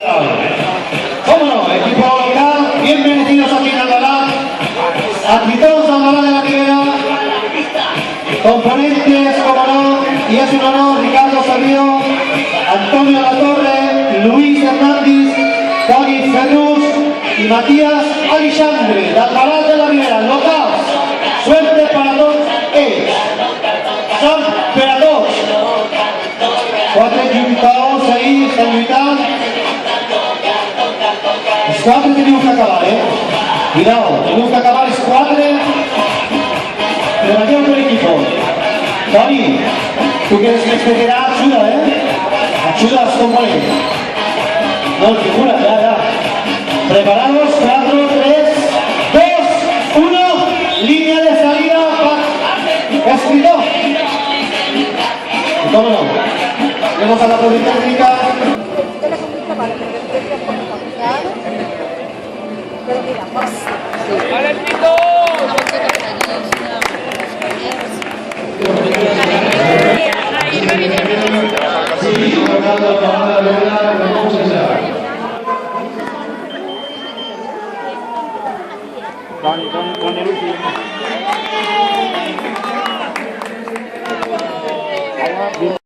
¿Cómo no? Equipo local, bienvenidos aquí en Albalá. Aquí todos Albalá de la Ribera. Componentes, como no, y es un honor, Ricardo Sabio, Antonio Latorre, Luis Hernández, David Ferrus y Matías Alexandre, de Albalá de la Ribera, local. Suerte para tots ells. Som per a tots. 4 lluitadors ahir estan lluitant. Els 4 teniu que acabar, Cuidado, teniu que acabar els 4. Treballeu per equipo. Toni, tu que eres més veterà, ajuda, Ajuda als components. No, figura, ya. Preparados, 4, 3, 2, 1. Línea de salida para escritor. ¿Cómo no? Vamos a la Politécnica. ¡Vale, el pito! Con el último.